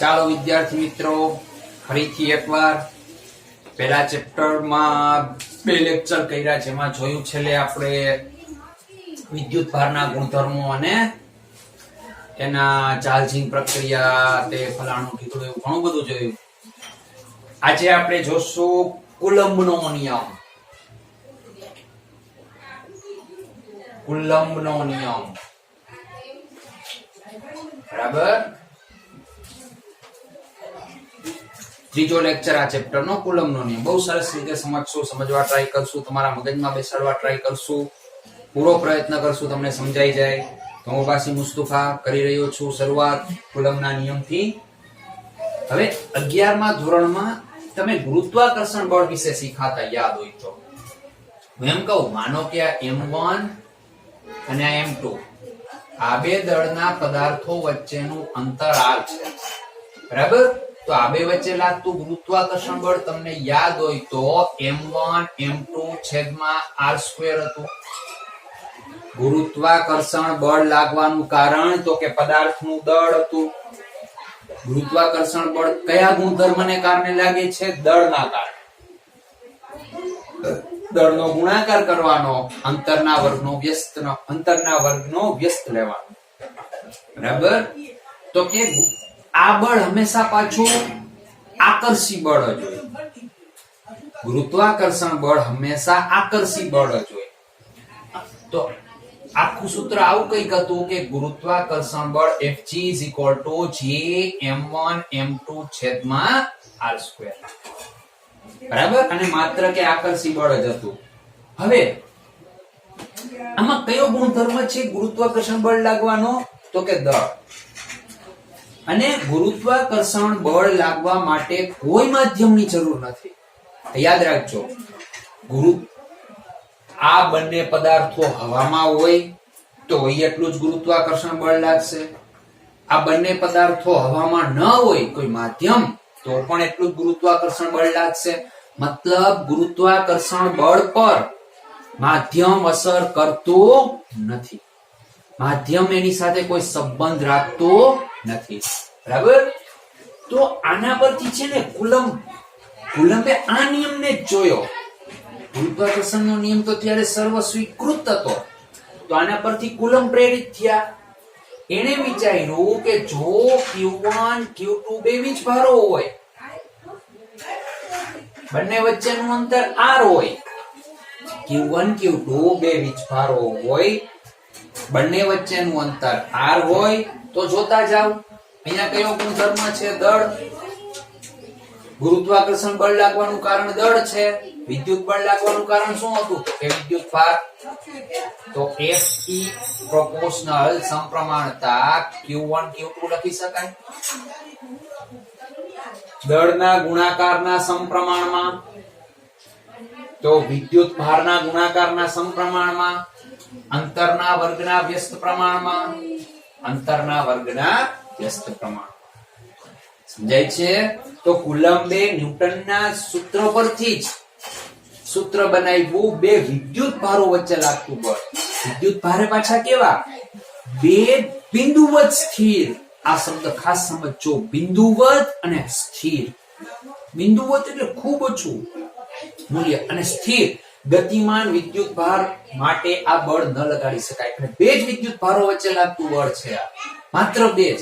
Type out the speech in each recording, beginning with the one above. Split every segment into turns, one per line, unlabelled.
ચાલો વિદ્યાર્થી મિત્રો ફરીથી એકવાર પહેલા ચેપ્ટરમાં બે લેક્ચર કર્યા જેમાં જોયું છેલ્લે આપણે વિદ્યુત ભારના ગુણધર્મો અને એના ચાર્જિંગ પ્રક્રિયા તે ફલાણું કીધું એવું ઘણું બધું જોયું. આજે આપણે જોશું કુલમ્બનો નિયમ. કુલમ્બનો નિયમ બરાબર. ત્રીજો લેક્ચર આ ચેપ્ટર નો કુલમ્બનો નિયમ. બહુ સરસ રીતે સમજશું, સમજવા ટ્રાય કરશું, તમારા મગજમાં બેસાડવા ટ્રાય કરશું, પૂરો પ્રયત્ન કરશું તમને સમજાઈ જાય. તો હું પાછી મુસ્તફા કરી રહ્યો છું શરૂઆત કુલમ્બના નિયમથી. હવે 11મા ધોરણમાં તમે ગુરુત્વાકર્ષણ બળ વિશે શીખાતા યાદ હોય તો હું એમ કહું, માનો કે આ M1 અને આ M2 આ બે દળના પદાર્થો વચ્ચેનું અંતર r છે બરાબર. તો આ બે વચ્ચે લાગતું ગુરુત્વાકર્ષણ બળ તમને યાદ હોય તો M1 M2 છેદમાં r² હતું. ગુરુત્વાકર્ષણ બળ લાગવાનું કારણ તો કે પદાર્થનું દળ હતું. ગુરુત્વાકર્ષણ બળ કયા ગુણધર્મને કારણે લાગે છે? દળના કારણે. દળનો ગુણાકાર કરવાનો, અંતરના વર્ગનો વ્યસ્ત લેવાનો બરાબર. તો કે આ બળ હંમેશા પાછું આકર્ષી બળ જ હોય. ગુરુત્વાકર્ષણ બળ હંમેશા આકર્ષી બળ જ હોય. તો આખું સૂત્ર આવું કઈક હતું કે ગુરુત્વાકર્ષણ બળ Fg = Jm1 M2 છેદમાં r². બરાબર. અને માત્ર કે આકર્ષી બળ જ હતું. હવે આમાં કયો ગુણધર્મ છે ગુરુત્વાકર્ષણ બળ લાગવાનો? તો કે દળ. અને ગુરુત્વાકર્ષણ બળ લાગવા માટે કોઈ માધ્યમની જરૂર નથી. યાદ રાખજો, આ બંને પદાર્થો હવામાં હોય તો એટલું જ ગુરુત્વાકર્ષણ બળ લાગશે. આ બંને પદાર્થો હવામાં ન હોય કોઈ માધ્યમ તો પણ એટલું જ ગુરુત્વાકર્ષણ બળ લાગશે. મતલબ ગુરુત્વાકર્ષણ બળ પર માધ્યમ અસર કરતો નથી. માધ્યમ એની સાથે કોઈ સંબંધ રાખતો નથી બરાબર. તો આના પરથી છે ને કુલમ્બે આ નિયમને જ જોયો. ગુરુત્વાકર્ષણનો નિયમ તો ત્યારે સર્વ સ્વીકૃત હતો. તો આના પરથી કુલમ્બ પ્રેરિત થયા. એને વિચાર્યું કે જો Q1 Q2 બે વીજભારો હોય, બંને વચ્ચેનું અંતર r હોય, Q1 Q2 બે વીજભારો હોય, બંને વચ્ચેનું અંતર r હોય, તો જોતા જાવ અહીંયા કયો ગુણધર્મ છે? દળ. ગુરુત્વાકર્ષણ બળ લાગવાનું કારણ દળ છે. વિદ્યુત બળ લાગવાનું કારણ શું હતું? તો કે વિદ્યુત ભાર. તો Fe પ્રોપોર્શનલ સમપ્રમાણતા Q1 Q2 લખી શકાય. દળના ગુણાકારના સમપ્રમાણમાં, તો વિદ્યુત ભારના ગુણાકારના સમપ્રમાણમાં, અંતરના વર્ગના વ્યસ્ત પ્રમાણમાં, અંતરના વર્ગના વ્યસ્ત પ્રમાણ. સમજાય છે? તો કુલમ્બે ન્યૂટનના સૂત્ર પરથી જ સૂત્ર બનાવ્યું બે વિદ્યુત ભારો વચ્ચે લાગતું બળ. વિદ્યુત ભારે પાછા કેવા? બે બિંદુવત સ્થિર. આ શબ્દ ખાસ સમજજો, બિંદુવત અને સ્થિર. બિંદુવત એટલે ખૂબ ઓછું મૂલ્ય, અને સ્થિર ગતિમાન વિદ્યુત ભાર માટે આ બળ ન લગાડી શકાય. અને બે જ વિદ્યુત ભારો વચ્ચે લાગતું બળ છે આ, માત્ર બે જ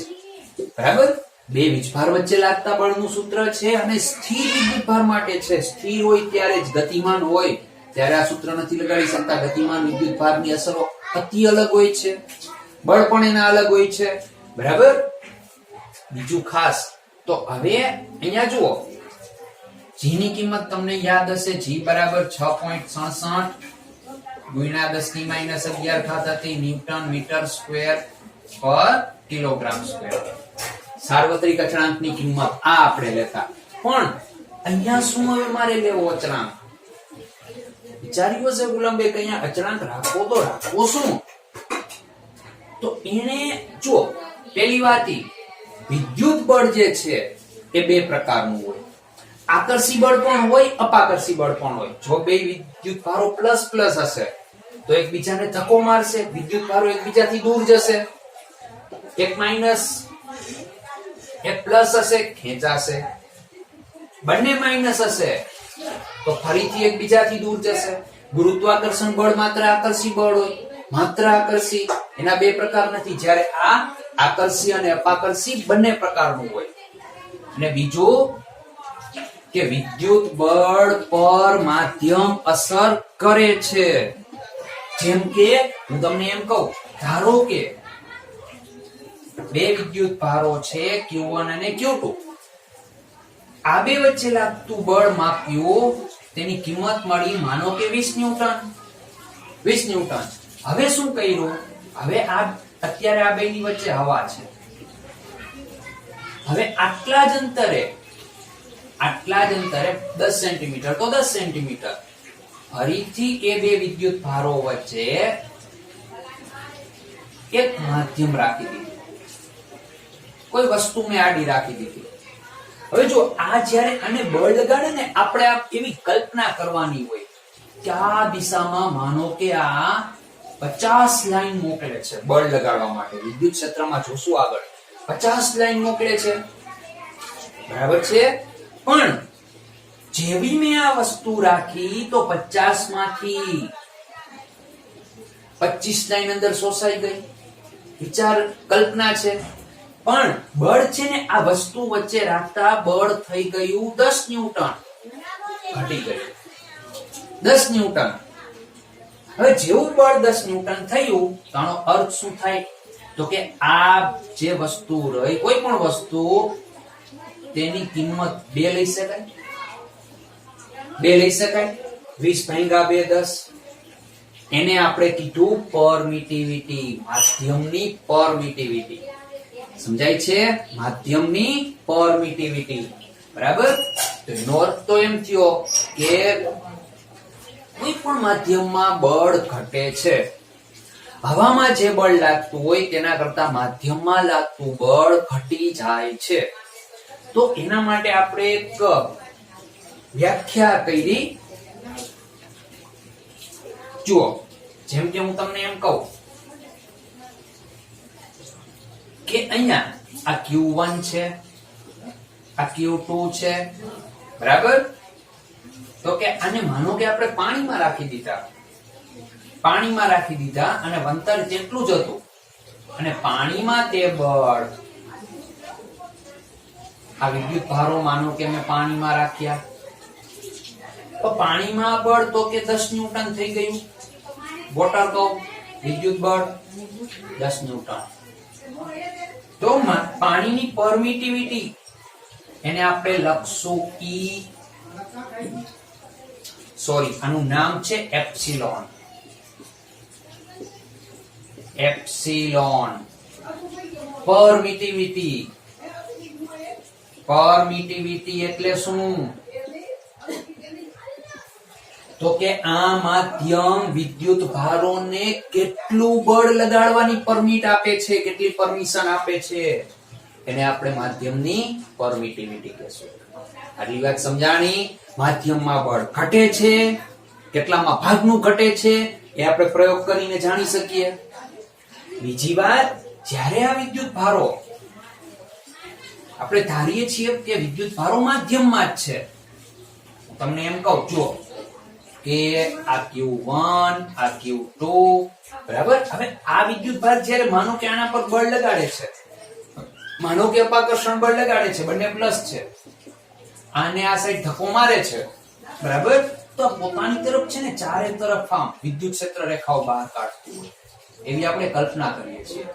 બરાબર. બે વીજભાર વચ્ચે લાગતા બળનું સૂત્ર છે અને સ્થિર વિદ્યુત ભાર માટે છે. સ્થિર હોય ત્યારે જ, ગતિમાન હોય ત્યારે આ સૂત્ર નથી લગાડી શકતા. ગતિમાન વિદ્યુત ભારની અસરો અતિ અલગ હોય છે, બળ પણ એના અલગ હોય છે બરાબર. બીજું ખાસ તો હવે અહીંયા જુઓ, G ની કિંમત તમને યાદ હશે. G બરાબર 6.67 ગુણ્યા 10⁻11 હતી ન્યૂટન મીટર સ્ક્વેર પર કિલોગ્રામ સ્ક્વેર. સાર્વત્રિક અચળાંકની કિંમત આ આપણે લેતા. પણ અહીંયા શું હવે મારે લેવો અચળાંક? વિચાર્યું હશે કુલમ્બે કે અહીંયા અચળાંક રાખવો તો રાખવો શું? તો એને જો પેલી વાત, વિદ્યુત બળ જે છે એ બે પ્રકારનું હોય. આકર્ષી બળ પણ હોય, અપાકર્ષી બળ પણ હોય. જો બે વિદ્યુત ભારો પ્લસ પ્લસ હશે તો એકબીજાને ધક્કો મારશે, વિદ્યુત ભારો એકબીજાથી દૂર જશે. એક માઇનસ એ પ્લસ હશે, ખેંચાશે. બંને માઇનસ હશે તો ફરીથી એકબીજાથી દૂર જશે. ગુરુત્વાકર્ષણ બળ માત્ર આકર્ષી બળ હોય, માત્ર આકર્ષી. એના બે પ્રકાર નથી. જ્યારે આ આકર્ષી અને અપાકર્ષી બંને પ્રકારનું હોય. અને બીજું કે વિદ્યુત બળ પર માધ્યમ અસર કરે છે. જેમ કે હું તમને એમ કહું, ધારો કે બે વિદ્યુત ભારો છે Q1 અને Q2. આ બે વચ્ચે લાગતું બળ માપ્યું, તેની કિંમત મળી માનો કે 20 ન્યૂટન. 20 ન્યૂટન. હવે શું કર્યું? હવે આ અત્યારે આ બેની વચ્ચે હવા છે. હવે આટલા જ અંતરે 10 સેન્ટીમીટર તો 10 સેન્ટીમીટર ફરીથી એ બે વિદ્યુત ભારો વચ્ચે એક માધ્યમ રાખી દીધું, કોઈ વસ્તુ મેં આડી રાખી દીધી. હવે જો આ જ્યારે આને બળ લગાડે ને, આપણે એવી કલ્પના કરવાની હોય કે આ દિશામાં માનો કે આ 50 લાઈન મોકલે છે બળ લગાડવા માટે. વિદ્યુત ક્ષેત્રમાં જોશું આગળ 50 લાઈન મોકલે છે, બરાબર છે. પણ જેવી મેં આ વસ્તુ રાખી તો 50 માંથી 25 લાઈન અંદર શોષાઈ ગઈ. વિચાર, કલ્પના છે. પણ બળ છે ને આ વસ્તુ વચ્ચે રાખતા બળ થઈ ગયું 10 ન્યૂટન, ઘટી ગયું 10 ન્યૂટન. હવે જેવું બળ 10 ન્યૂટન થયું તો આનો અર્થ શું થાય? તો કે આ જે વસ્તુ રહી, કોઈ પણ વસ્તુ, તેની કિંમત 2 લઈ શકાય. 2 લઈ શકાય. 20 ભાગ્યા 2 10. એને આપણે કીધું પરમિટિવિટી, માધ્યમની પરમિટિવિટી. સમજાય છે? માધ્યમની પરમિટિવિટી, બરાબર. તો એનો અર્થ તો એમ થયો કે કોઈ પણ માધ્યમમાં બળ ઘટે છે. હવામાં જે બળ લાગતું હોય તેના કરતા માધ્યમમાં લાગતું બળ ઘટી જાય છે. તો એના માટે આપણે એક વ્યાખ્યા કરી. જુઓ, જેમ કે હું તમને એમ કહું કે અહીંયા આ Q1 છે, આ Q2 છે, બરાબર. તો કે આને માનો કે આપણે પાણીમાં રાખી દીધા અને અંતર જેટલું જ હતું, અને પાણીમાં તે બળ, આ વિદ્યુત ભારો માનો કે મેં પાણીમાં રાખ્યા, તો પાણીમાં બળ તો કે 10 ન્યૂટન થઈ ગયું. વોટર કહો, વિદ્યુત બળ 10 ન્યૂટન. તો પાણીની પરમિટિવિટી એને આપણે લખશું આનું નામ છે એપ્સિલોન. પરમિટિવિટી એટલે શું? તો કે આ માધ્યમ વિદ્યુત ભારોને કેટલું બળ લગાડવાની પરમિટ આપે છે, કેટલી પરમિશન આપે છે, એને આપણે માધ્યમની પરમિટિવિટી કહેશું. આટલી વાત સમજાણી. માધ્યમમાં બળ ઘટે છે, કેટલામાં ભાગનું ઘટે છે એ આપણે પ્રયોગ કરીને જાણી શકીએ. બીજી વાત, જ્યારે આ વિદ્યુત ભારો, આપણે ધારીએ છીએ કે વિદ્યુત ભારો માધ્યમમાં જ છે. તમને એમ કહું, જો કે આ Q1, આ Q2, બરાબર. હવે આ વિદ્યુત ભાર જ્યારે માનો કે આના પર બળ લગાડે છે, માનો કે અપાકર્ષણ બળ લગાડે છે, બંને પ્લસ છે, આને આ સાઈડ ધક્કો મારે છે, બરાબર. તો પોતાની તરફ છે ને ચારે તરફ આમ વિદ્યુત ક્ષેત્ર રેખાઓ બહાર કાઢતું હોય એવી આપણે કલ્પના કરીએ છીએ.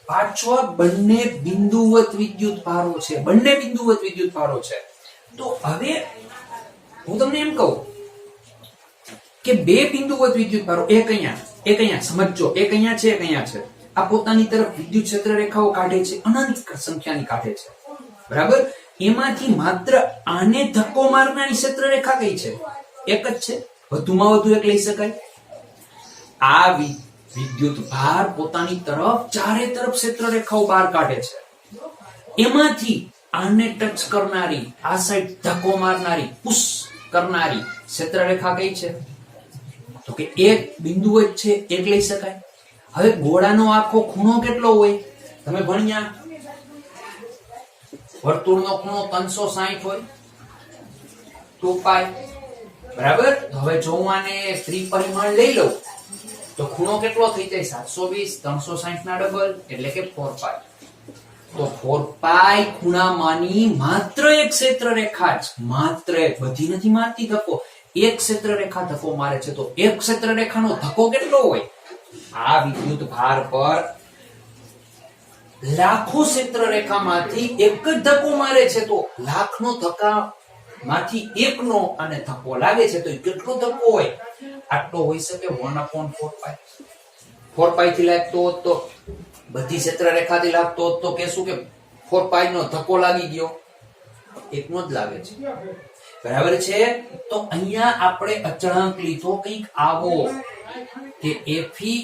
પાછો બંને બિંદુવત વિદ્યુત ભારો છે, તો હવે હું તમને એમ કહું કે બે બિંદુવત વિદ્યુત ભારો, એક અહીંયા સમજો, એક અહીંયા છે, એક અહીંયા છે. આ પોતાની તરફ વિદ્યુત ક્ષેત્ર રેખાઓ કાઢે છે, અનંત સંખ્યાની કાઢે છે, બરાબર. એમાંથી માત્ર આને ધક્કો મારનારી ક્ષેત્ર રેખા કઈ છે? એક જ છે. વધુમાં વધુ એક લઈ શકાય. આ વિદ્યુત ભાર પોતાની તરફ ચારે તરફ ક્ષેત્ર રેખાઓ બહાર કાઢે છે. એમાંથી આને ટચ કરનારી, આ સાઈડ ધક્કો મારનારી, પુશ કરનારી ક્ષેત્ર રેખા કઈ છે? તો કે એક બિંદુ જ છે, એક લઈ શકાય. હવે ગોળાનો આખો ખૂણો કેટલો હોય? તમે ભણ્યા વર્તુળનો ખૂણો 360 હોય 2 પાઈ, બરાબર. હવે જો હું આને ત્રિપરિમાણ લઈ લઉં તો ખૂણો કેટલો થઈ જાય 720, 360 ના ડબલ એટલે કે 4 પાઈ. તો 4 પાઈ ખૂણામાંની માત્ર એક ક્ષેત્ર રેખા જ, માત્ર એક, બધી નથી મારતી ધક્કો, એક ક્ષેત્ર રેખા ધક્કો મારે છે. તો એક ક્ષેત્ર રેખાનો ધક્કો કેટલો હોય? આ વિદ્યુત ભાર પર લાખો ક્ષેત્ર રેખામાંથી એક જ ધક્કો મારે છે. તો લાખનો ધક્કા માંથી એકનો અને ધક્કો લાગે છે તો એ કેટલો ધક્કો હોય? આટલો હોઈ શકે 1/4 પાઈ. 4 પાઈ થી લાગતો હોત તો, બધી ક્ષેત્ર રેખાથી લાગતો હોત તો કહેશું કે 4 પાઈ નો ધક્કો લાગી ગયો, એકનો જ લાગે છે, બરાબર છે. તો અહીંયા આપણે અચળાંક લીધો કંઈક આવો કે Fe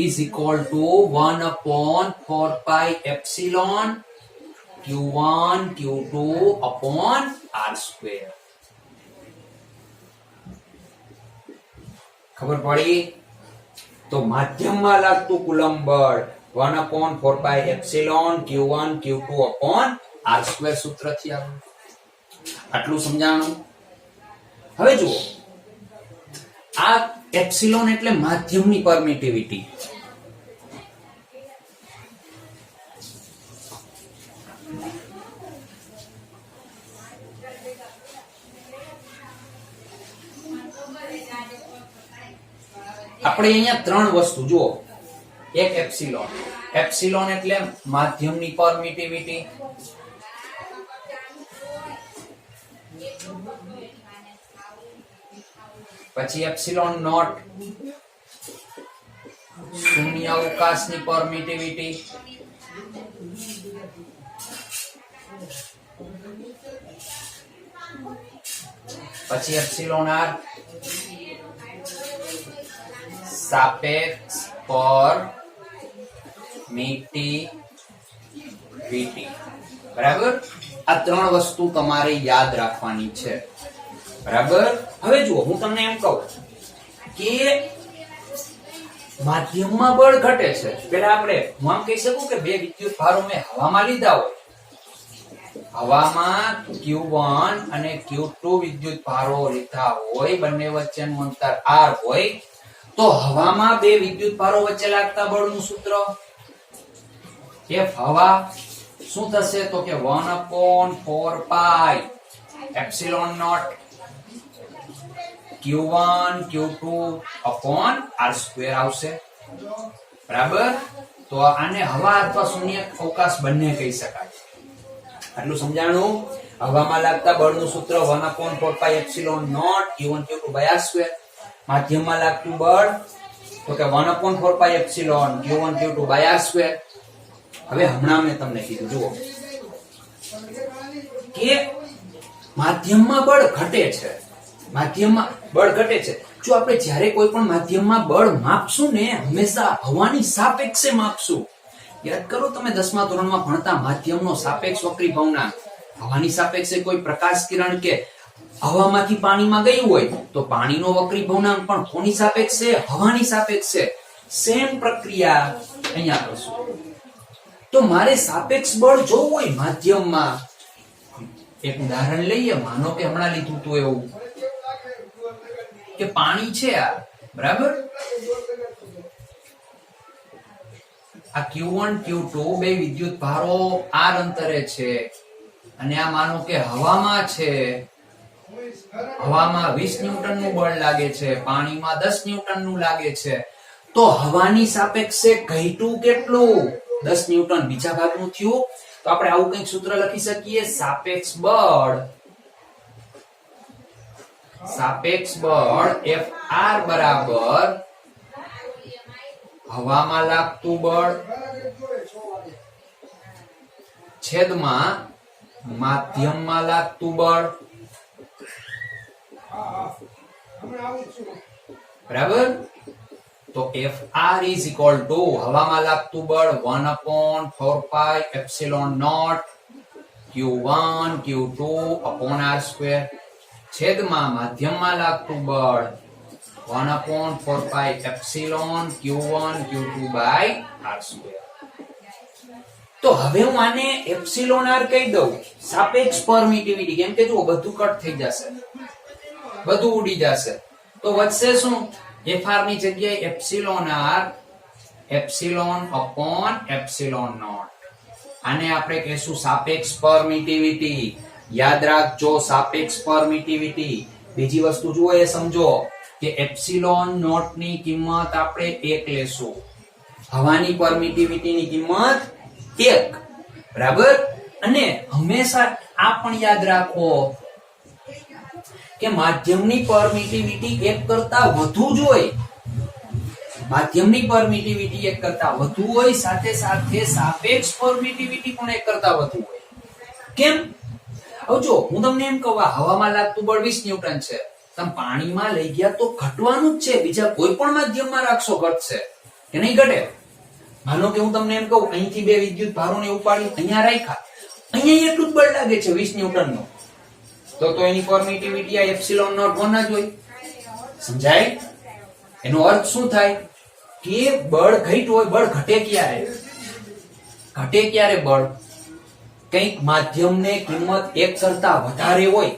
is equal to 1/4 pi epsilon Q1 Q2 upon R square. ખબર પડી? તો માધ્યમમાં લાગતું કુલંબ બળ 1/4 pi epsilon Q1 Q2 upon R square સૂત્રથી આવ્યું. આટલું સમજાણું? હવે જુઓ, આ એપ્સિલોન એટલે માધ્યમની પરમિટિવિટી. આપણે અહીંયા ત્રણ વસ્તુ જુઓ. એક એપ્સિલોન, એપ્સિલોન એટલે માધ્યમની પરમિટિવિટી. પછી એપ્સિલોન નોટ શૂન્ય અવકાશની પરમિટિવિટી. પછી એપ્સિલોન આર સાપેક્ષ પરમિટિવિટી. બરાબર? આ ત્રણ વસ્તુ તમારે યાદ રાખવાની છે, બરાબર. હવે જુઓ, હું તમને એમ કહું કે માધ્યમમાં બળ ઘટે છે. પેલા આપણે હું આમ કહી શકું કે બે વિદ્યુત ભારો મેં હવામાં લીધા હોય, હવામાં Q1 અને Q2 વિદ્યુત ભારો લીધા હોય, બંને વચ્ચેનું અંતર R હોય, તો હવામાં બે વિદ્યુત ભારો વચ્ચે લાગતા બળનું સૂત્ર F હવા શું થશે? તો કે 1/4 pi epsilon naught Q1 Q2 upon R square આવશે, બરાબર. તો આને હવા અથવા શૂન્ય અવકાશ બંને કહી શકાય. આટલું સમજાણું? હવામાં લાગતા બળનું સૂત્ર 1/4 pi epsilon naught Q1 Q2 by R square. માધ્યમમાં લાગતું બળ તો કે 1/4 pi epsilon Q1 Q2 by R square. હવે હમણાં મેં તમને કીધું, જુઓ કે માધ્યમમાં બળ ઘટે છે, માધ્યમમાં બળ ઘટે છે. જો આપણે જ્યારે કોઈ પણ માધ્યમમાં બળ માપશું ને, હંમેશા હવાની સાપેક્ષે માપશું. યાદ કરો, તમે 10મા ધોરણમાં ભણતા માધ્યમનો સાપેક્ષ વક્રીભવનાંક. હવાની સાપેક્ષે કોઈ પ્રકાશ કિરણ કે હવામાંથી પાણીમાં ગયું હોય તો પાણીનો વક્રીભવનાંક પણ કોની સાપેક્ષે? હવાની સાપેક્ષે. સેમ પ્રક્રિયા અહીંયા કરશું. તો મારે સાપેક્ષ બળ જોવું હોય માધ્યમમાં, એક ઉદાહરણ લઈએ. માનો કે હમણાં લીધું હતું એવું કે પાણી છે આ, બરાબર. આ Q1 Q2 બે વિદ્યુત ભારો R અંતરે છે, અને આ માનો કે હવામાં છે. હવામાં 20 ન્યૂટનનું બળ લાગે છે, પાણીમાં 10 ન્યૂટનનું લાગે છે. તો હવાની સાપેક્ષે ઘટ્યું કેટલું? 10 ન્યૂટન. બીજા ભાગનું થયું. તો આપણે આવું કંઈક સૂત્ર લખી શકીએ, સાપેક્ષ બળ Fr બરાબર હવામાં લાગતું બળ છેદમાં માધ્યમમાં લાગતું બળ, બરાબર. તો Fr is equal to હવામાં લાગતું બળ 1/4 pi epsilon naught Q1 Q2 upon R square છેદમાં માધ્યમમાં લાગતું બળ 1/4 pi epsilon Q1 Q2 by R square. તો હવે હું આને એપ્સિલોન આર કહી દઉં, સાપેક્ષ પરમિટિવિટી, કેમ કે જો બધું કટ થઈ જશે, બધું ઉડી જશે, તો વધશે શું? એફઆર ની જગ્યાએ epsilon R, epsilon upon epsilon naught. આને આપણે કહીશું સાપેક્ષ પરમિટિવિટી. યાદ રાખજો, સાપેક્ષ પરમિટિવિટી. બીજી વસ્તુ જુઓ, એ સમજો કે એપ્સિલોન નોટ ની કિંમત આપણે 1 લેશું, હવાની પરમિટિવિટી ની કિંમત 1, બરાબર. અને હંમેશા આ પણ યાદ રાખો કે માધ્યમની પરમિટિવિટી 1 કરતા વધુ જ હોય, માધ્યમની પરમિટિવિટી 1 કરતા વધુ હોય, સાથે સાથે સાપેક્ષ પરમિટિવિટી પણ 1 કરતા વધુ હોય. કેમ? હવે જો હું તમને એમ કહું, હવામાં લાગતું બળ 20 ન્યૂટન છે, તમે પાણીમાં લઈ ગયા તો ઘટવાનું જ છે, બીજા કોઈ પણ માધ્યમમાં રાખશો ઘટશે કે નહીં ઘટે? માનો કે હું તમને એમ કહું, અહીંથી 2 વિદ્યુત ભારોને ઉપાડી અહીંયા રાખ્યા, અહીંયા એટલું જ બળ લાગે છે 20 ન્યૂટનનું, તો એની પરમિટિવિટી આ એપ્સિલોન નોટ 1 જ હોય. સમજાય? એનો અર્થ શું થાય કે બળ ઘટ્યું હોય, બળ ઘટે ક્યારે? ઘટે ક્યારે બળ? કંઈક માધ્યમને કિંમત 1 કરતા વધારે હોય,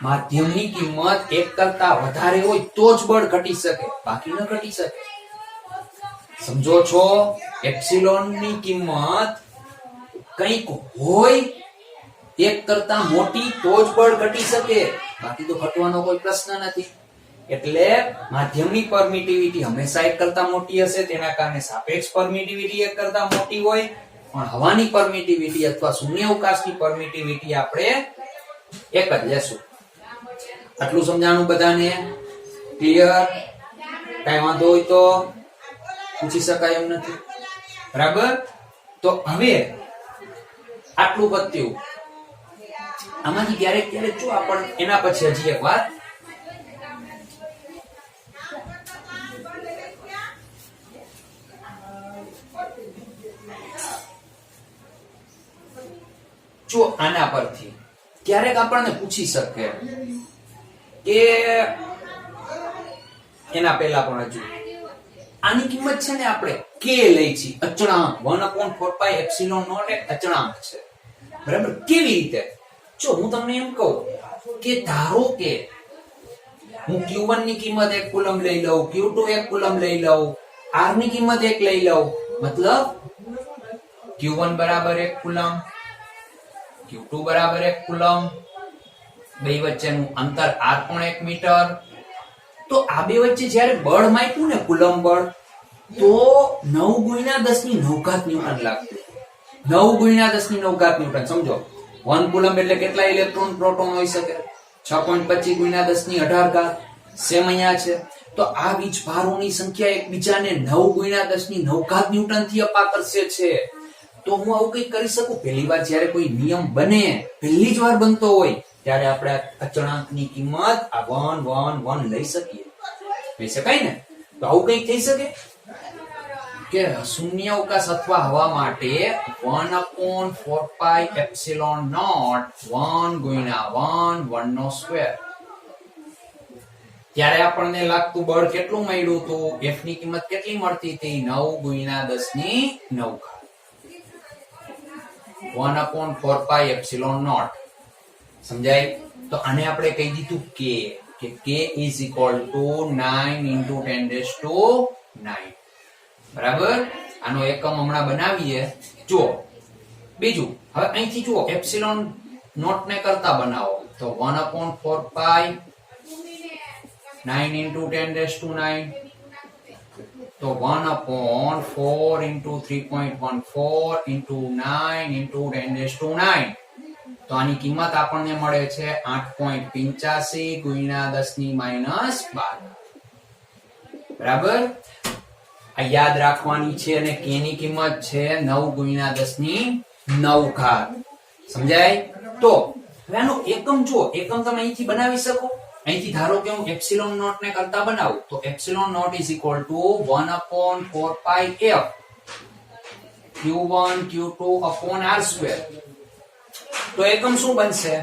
માધ્યમની કિંમત 1 કરતા વધારે હોય તો જ બળ ઘટી શકે, બાકી ન ઘટી શકે. સમજો છો? એપ્સિલોન ની કિંમત કંઈક હોય 1 કરતા મોટી તો જ બળ ઘટી શકે, બાકી તો ઘટવાનો કોઈ પ્રશ્ન નથી. એટલે માધ્યમની પરમિટિવિટી હંમેશા 1 કરતા મોટી હશે, તેના કારણે સાપેક્ષ પરમિટિવિટી 1 કરતા મોટી હોય, પણ હવાની પરમિટિવિટી અથવા શૂન્યાવકાશની પરમિટિવિટી આપણે 1 જ લેશું. આટલું સમજાણું બધાને? ક્લિયર? કઈ વાંધો હોય તો પૂછી શકાય એમ નથી, બરાબર? તો હવે આટલું પત્યું. આમાંથી ક્યારેક ક્યારેક જો આપણે એના પછી હજી એક વાત, જો આના પરથી ક્યારેક આપણને પૂછી શકે કે એના પહેલા પણ હજુ આની કિંમત છે ને આપણે કે લઈ છીએ, અચળાંક 1/4π એપ્સિલોન નોટ એક અચળાંક છે, બરાબર? કેવી રીતે? જો હું તમને એમ કહું કે ધારો કે હું Q1 ની કિંમત 1 કુલમ લઈ લઉં, Q2 1 કુલમ લઈ લઉં, R ની કિંમત 1 લઈ લઉં, મતલબ Q1 બરાબર 1 કુલમ, Q2 બરાબર 1 કુલમ, બે વચ્ચેનું અંતર R પણ 1 મીટર. તો આ બે વચ્ચે જ્યારે બળ માપ્યું ને, કુલમ બળ, તો 9 × 10 ની 9 ઘાત ન્યૂટન લાગતું. 9 × 10 ની 9 ઘાત ન્યૂટન. સમજો 1 કુલમ એટલે કેટલા ઇલેક્ટ્રોન પ્રોટોન હોઈ શકે? 6.25 × 10 ની 18 ઘાત. સેમ અહીંયા છે. તો આ વીજભારોની સંખ્યા એકબીજાને 9 × 10 ની 9 ઘાત ન્યૂટન થી અપાકર્ષે છે. તો હું આવું કઈ કરી શકું? પહેલી વાર જ્યારે કોઈ નિયમ બને, પહેલી જ વાર બનતો હોય, ત્યારે આપણે અચળાંકની કિંમત આ 1 1 1 લઈ શકીએ. લઈ શકાય ને? તો આવું કઈ થઈ શકે કે શૂન્યાવકાશ અથવા હવા માટે 1/4π એપ્સિલોન નોટ 1 × 1 1 નો સ્ક્વેર. ત્યારે આપણને લાગતું બળ કેટલું મળ્યું હતું? F ની કિંમત કેટલી મળતી હતી? 9 × 10 ની 9 ઘાત. 1/4π એપ્સિલોન નોટ. સમજાય? તો આને આપણે કહી દીધું કે k is equal to 9 × 10⁹. બરાબર? આનો એકમ હમણાં બનાવીએ. જુઓ બીજું, હવે અહીંથી જુઓ એપ્સિલોન નોટ ને કરતા બનાવો તો 1/4π 9 × 10⁹. તો 1/4 × 3.14 × 9 × 10⁹. તો આની કિંમત આપણને મળે છે 8.85 × 10 - 12. બરાબર? આ યાદ રાખવાની છે. અને k ની કિંમત છે 9 × 10 ની 9 ઘાત. સમજાય? તો હવે આનો એકમ જો, એકમ તમે અહીંથી બનાવી શકો. અહીંથી ધારો કે હું એપ્સિલોન નોટ ને કરતા બનાવું તો epsilon naught is equal to 1/4π f Q1 Q2 r². તો એકમ શું બનશે?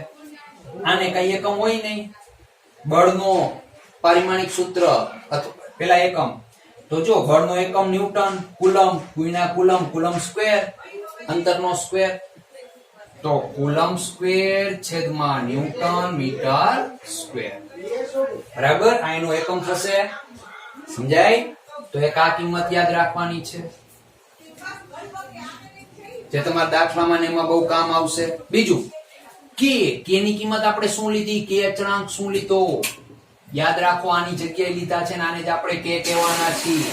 આને કઈ એકમ હોય નહીં, બળનો પારિમાણિક સૂત્ર અથવા પેલા એકમ. તો જો બળનો એકમ ન્યૂટન, કુલમ ગુણ્યા કુલમ, કુલમ સ્ક્વેર. અંતરનો સ્ક્વેર, તો કુલમ સ્ક્વેર છેદમાં ન્યૂટન મીટર સ્ક્વેર, બરાબર. આ એનો એકમ થશે. સમજાય? તો એક આ કિંમત યાદ રાખવાની છે, જે તમારા દાખલામાં ને એમાં બહુ કામ આવશે. બીજું કે ની કિંમત આપણે શું લીધી? કે અચળાંક શું લીધો? યાદ રાખો, આની જગ્યાએ લીધા છે ને આને જ આપણે કે કહેવાના છીએ.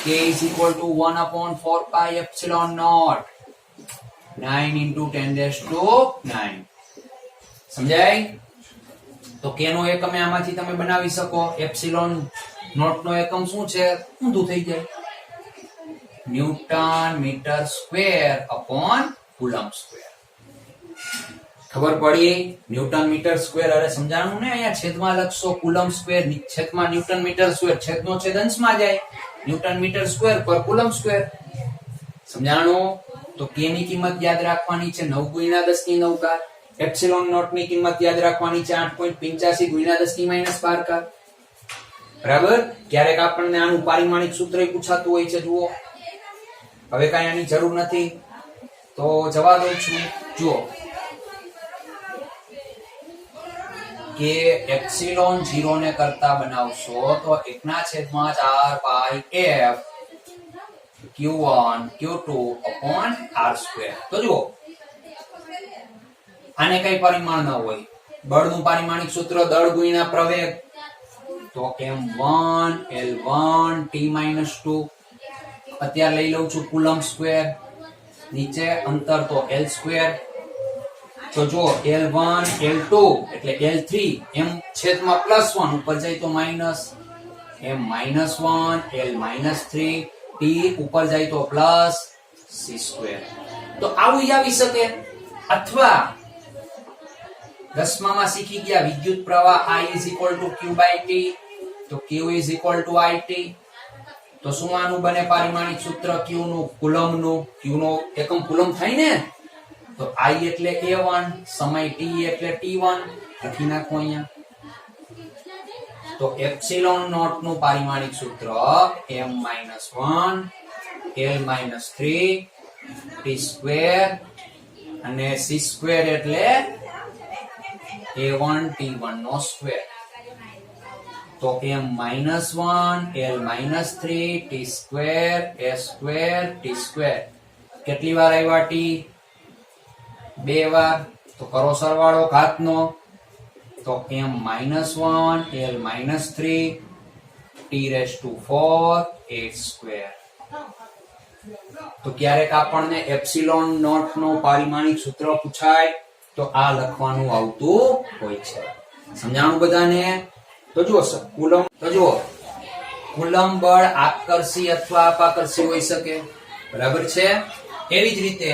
k is equal to 1/4 pi epsilon naught 9 into 10⁹. સમજાય? તો k નો એકમ આમાંથી તમે બનાવી શકો. એપ્સિલોન નોટ નો એકમ શું છે? ઊંધું થઈ જાય, newton metre square upon coulomb square. ખબર પડી? Newton metre square. અરે સમજાણું ને? અહીંયા છેદમાં લખશો કુલમ સ્ક્વેર, છેદમાં ન્યૂટન મીટર સ્ક્વેર, છેદનો છેદ અંશમાં જાય, ન્યૂટન મીટર સ્ક્વેર પર કુલમ સ્ક્વેર. સમજાણું? તો k ની કિંમત યાદ રાખવાની છે 9 × 10⁹. એપ્સિલોન નોટ ની કિંમત યાદ રાખવાની છે 8.85 × 10⁻12. બરાબર. ક્યારેક આપણને આનું પારિમાણિક સૂત્ર પૂછાતું હોય છે. જુઓ, હવે કઈ આની જરૂર નથી તો જવા દઉં છું. જુઓ કે એપ્સિલોન 0 ને કરતા બનાવશો તો 1/4 પાઈ f q1 q2 upon r². તો જુઓ, આને કઈ પરિમાણ ન હોય, બળનું પારિમાણિક સૂત્ર દળ ગુણ્યા પ્રવેગ, તો m1 l1 t-2. અત્યારે લઈ લઉં છું કુલમ સ્ક્વેર, નીચે અંતર તો l². તો જો l1 l2 એટલે l3 m છેદમાં +1 ઉપર જાય તો માઈનસ, m-1 l-3 t ઉપર જાય તો પ્લસ c². તો આવું આવી શકે. અથવા 10માં શીખી ગયા વિદ્યુત પ્રવાહ I = q/t, તો q = it. તો શું આનું બને પારિમાણિક સૂત્ર? q નું કુલમ નું, q નો એકમ કુલમ થાય ને, તો I એટલે a1, સમય t એટલે t1 લખી નાખો અહીંયા. તો એપ્સિલોન નોટ નું પારિમાણિક સૂત્ર m-1 l-3 t² અને c² એટલે a1 t1 નો સ્ક્વેર. તો m-1 l-3 t² a² t². કેટલી વાર આવ્યા t? 2 વાર. તો કરો સરવાળો ઘાતનો, તો m-1 l-3 t⁴ a². તો ક્યારેક આપણને એપ્સિલોન નોટ નો પારિમાણિક સૂત્ર પૂછાય તો આ લખવાનું આવતું હોય છે. સમજાણું બધાને? તો જુઓ કુલમ બળ આકર્ષી અથવા અપાકર્ષી હોઈ શકે, બરાબર છે. એવી જ રીતે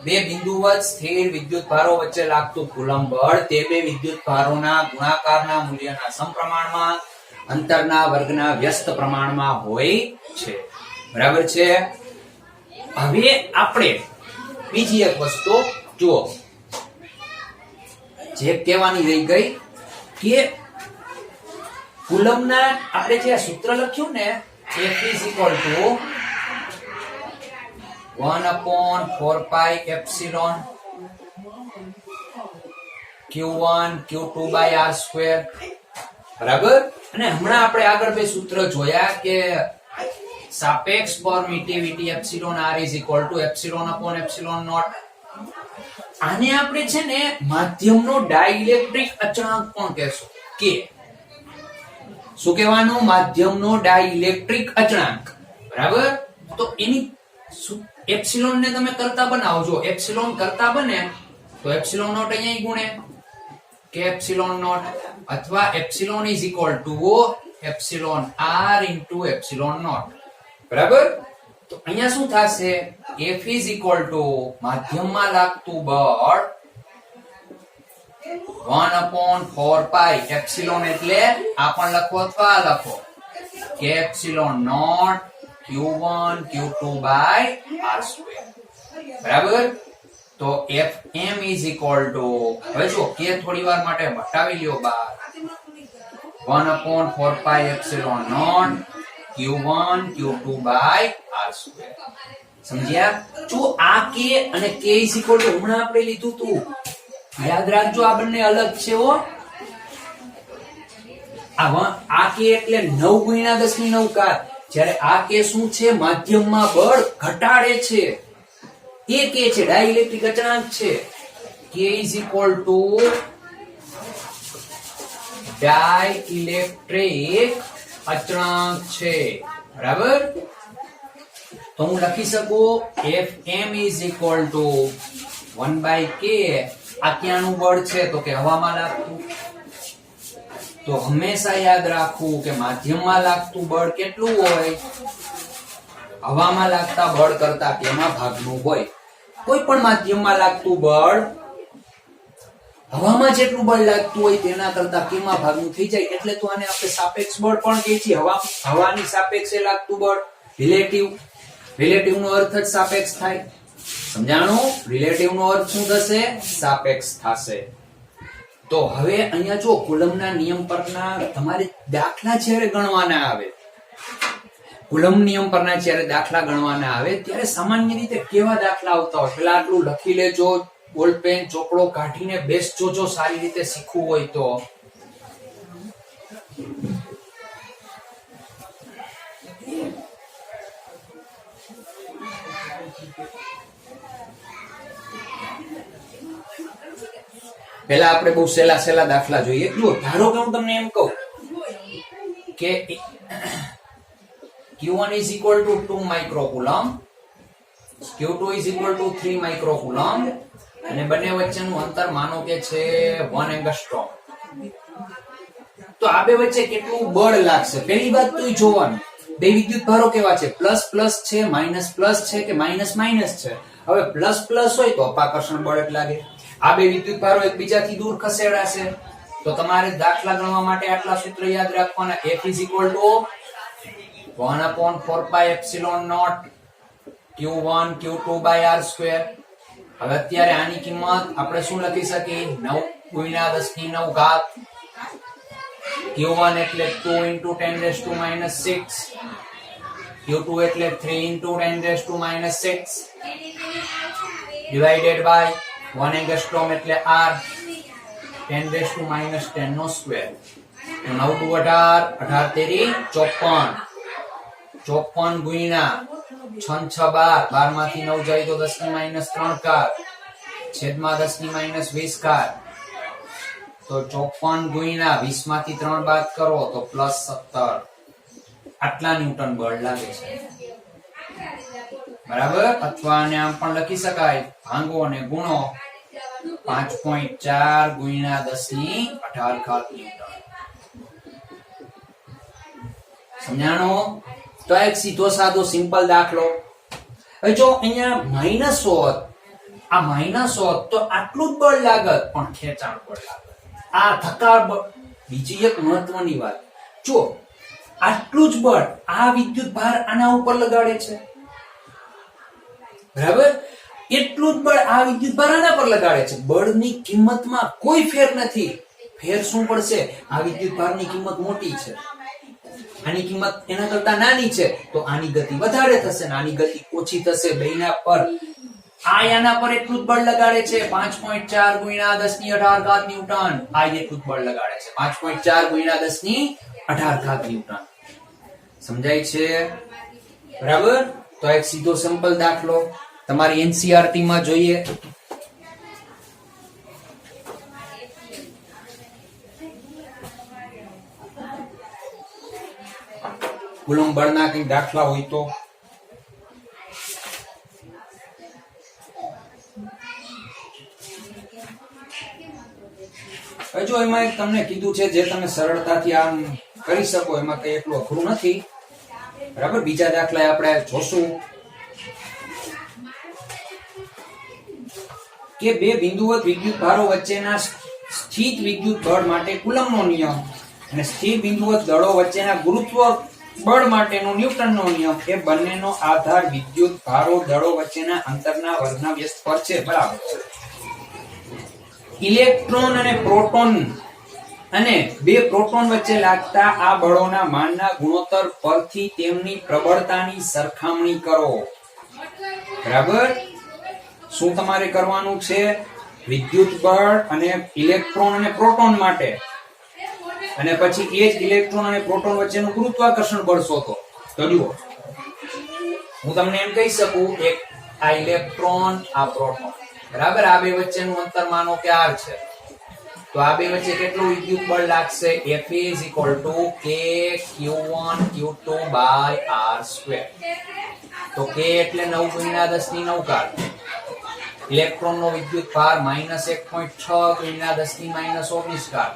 બે બિંદુવત સ્થિર વિદ્યુત ભારો વચ્ચે લાગતું કુલમ બળ તે બે વિદ્યુત ભારોના ગુણાકારના મૂલ્યના સમપ્રમાણમાં અંતરના વર્ગના વ્યસ્ત પ્રમાણમાં હોય છે, બરાબર છે. હવે આપણે બીજી એક વસ્તુ જુઓ, જે કહેવાની રહી ગઈ કે કુલમના આપણે જે સૂત્ર લખ્યું ને F = 1/4 pi epsilon q1 q2/r², બરાબર. અને હમણાં આપણે આગળ બે સૂત્ર જોયા કે સાપેક્ષ પરમિટિવિટી એપ્સિલોન r = ε/ε0. આને આપણે છે ને માધ્યમનો ડાઇલેક્ટ્રિક અચળાંક પણ કહેશું. કે શું કહેવાનું? માધ્યમનો ડાઇલેક્ટ્રિક અચળાંક, બરાબર. તો એની એપ્સિલોન ને તમે કરતા બનાવજો, એપ્સિલોન કરતા બને તો એપ્સિલોન નોટ અહીંયા ગુણે કે એપ્સિલોન નોટ, અથવા epsilon = epsilon r * epsilon naught, બરાબર. તો અહીંયા શું થશે? F = માધ્યમમાં લાગતું બળ 1/4 પાઈ એપ્સિલોન, એટલે આ પણ લખો અથવા આ લખો કે એપ્સિલોન નોટ q1 q2/r², બરાબર. તો Fm = હવે જો કે થોડી વાર માટે હટાવી લ્યો બહાર, 1/4 pi epsilon naught q1 q2/r². સમજ્યા? જો આ k અને k ઇઝ ઇક્વલ ટુ હમણાં આપણે લીધું તું, યાદ રાખજો આ બંને અલગ છે હો. આ k એટલે 9 ગુણ્યા 10 ની 9 ઘાત, જ્યારે આ k શું છે? માધ્યમમાં બળ ઘટાડે છે. એ k છે, ડાઇલેક્ટ્રિક અચળાંક છે. k is equal two dielectric અચળાંક છે, બરાબર? તો હું લખી શકું Fm is equal two 1/k. આ ક્યાંનું બળ છે? તો કે હવામાં લાગતું. તો હંમેશા યાદ રાખવું કે માધ્યમમાં લાગતું બળ કેટલું હોય? હવામાં લાગતા બળ કરતા કેમાં ભાગનું હોય. કોઈ પણ માધ્યમમાં લાગતું બળ હવામાં જેટલું બળ લાગતું હોય તેના કરતા કેમાં ભાગનું થઈ જાય. એટલે તો આને આપણે સાપેક્ષ બળ પણ કહીએ છીએ. હવાની સાપેક્ષે લાગતું બળ રિલેટિવ નો અર્થ જ સાપેક્ષ થાય. સમજાણું? રિલેટિવ નો અર્થ શું થશે? સાપેક્ષ થશે. તો હવે અહીંયા જો કુલમ્બના નિયમ પરના તમારે દાખલા જ્યારે ગણવાના આવે, કુલમ્બ નિયમ પરના જ્યારે દાખલા ગણવાના આવે ત્યારે સામાન્ય રીતે કેવા દાખલા આવતા હોય? પેલા આટલું લખી લેજો, બોલપેન ચોપડો કાઢીને બેસજો જો સારી રીતે શીખવું હોય તો. પહેલા આપણે બહુ સહેલા દાખલા જોઈએ. જો ધારો કે હું તમને એમ કહું કે Q1 is equal to 2 microcoulomb, Q2 is equal to 3 microcoulomb અને બંને વચ્ચેનું અંતર માનો કે છે 1 એંગસ્ટ્રોમ. તો આ બે વચ્ચે કેટલું બળ લાગશે? પહેલી વાત તો જોવાનું, બે વિદ્યુત ભારો કેવા છે? પ્લસ પ્લસ છે, માઇનસ પ્લસ છે કે માઇનસ માઇનસ છે? હવે પ્લસ પ્લસ હોય તો અપાકર્ષણ બળ જ લાગે. આ બે વિદ્યુત ભારો એકબીજાથી દૂર ખસેડાશે. તો તમારે દાખલા ગણવા માટે આટલા સૂત્ર યાદ રાખવાના. F is equal to 1/4πε0 Q1 Q2 by r square. હવે અત્યારે આની કિંમત આપણે શું લખી શકીએ? 9 ગુણ્યા 10 ની 9 ઘાત. Q1 એટલે 2 into 10⁻⁻6, Q2 એટલે 3 into 10⁻⁻6 divided by 1 એંગસ્ટ્રોમ એટલે r 10⁻10 નો સ્ક્વેર. તો 9 × 18, 18 તેરી 54, 54 ગુણ્યા 6 × 6 12, 12 માંથી 9 જાય તો 10⁻³ ઘાત છેદમાં 10⁻20 ઘાત. તો 54 ગુણ્યા 20 માંથી 3 બાદ કરો તો +17. આટલા ન્યૂટન બળ લાગે છે, બરાબર? અથવા આને આમ પણ લખી શકાય, ભાંગો અને ગુણો 5.4 ગુણ્યા 10⁸ ન્યૂટન. સમજાણું? તો એક સીધો સાદો સિમ્પલ દાખલો. હવે જો અહીંયા માઇનસ હોત, આ માઇનસ હોત તો આટલું જ બળ લાગત, પણ ખેંચાણ બળ લાગત. આ ધક્કા બળ. બીજી એક મહત્વની વાત, જો આટલું જ બળ આ વિદ્યુત ભાર આના ઉપર લગાડે છે, બરાબર? એટલું જ બળ આ વિદ્યુત ભાર આના પર લગાડે છે. બળની કિંમતમાં કોઈ ફેર નથી. ફેર શું પડશે? આ વિદ્યુત ભારની કિંમત મોટી છે, આની કિંમત એના કરતા નાની છે, તો આની ગતિ વધારે થશે ને આની ગતિ ઓછી થશે. બેયના પર આના પર એટલું જ બળ લગાડે છે, 5.4 ગુણ્યા 10⁸ ન્યૂટન. આ એટલું જ બળ લગાડે છે, 5.4 ગુણ્યા 10⁸ ન્યૂટન. સમજાય છે? બરાબર? તો એક સીધો સિમ્પલ દાખલો તમારી એનસીઈઆરટી માં જોઈએ. કુલમ્બ બળના કઈ દાખલા હોય તો જો એમાં એક તમને કીધું છે જે તમે સરળતાથી આમ કરી શકો, એમાં કઈ એટલું અઘરું નથી, બરાબર? બીજા દાખલા આપણે જોશું કે બે બિંદુવત વિદ્યુત ભારો વચ્ચેના સ્થિત વિદ્યુત બળ માટે કુલમ્બનો નિયમ અને સ્થિર બિંદુવત દળો વચ્ચેના ગુરુત્વ બળ માટેનો ન્યૂટનનો નિયમ, એ બંનેનો આધાર વિદ્યુત ભારો દળો વચ્ચેના અંતરના વર્ગના વ્યસ્ત પર છે, બરાબર? ઇલેક્ટ્રોન અને પ્રોટોન અને બે પ્રોટોન વચ્ચે લાગતા આ બળોના માનના ગુણોત્તર પરથી તેમની પ્રબળતાની સરખામણી કરો. બરાબર. શું તમારે કરવાનું છે? વિદ્યુત બળ અને ઇલેક્ટ્રોન અને પ્રોટોન માટે, અને પછી એ જ ઇલેક્ટ્રોન અને પ્રોટોન વચ્ચેનું ગુરુત્વાકર્ષણ બળ શોધો. તો જુઓ, હું તમને એમ કહી શકું, એક આ ઇલેક્ટ્રોન, આ પ્રોટોન, બરાબર. આ બે વચ્ચેનું અંતર માનો કે r છે. તો આ બે વચ્ચે કેટલું વિદ્યુત બળ લાગશે? F is equal to k q1 q2 by r². તો k એટલે 9 ગુણ્યા 10 ની 9 ઘાત. ઇલેક્ટ્રોન નો વિદ્યુત ભાર -1.6 ગુણ્યા 10 ની -19 ઘાત.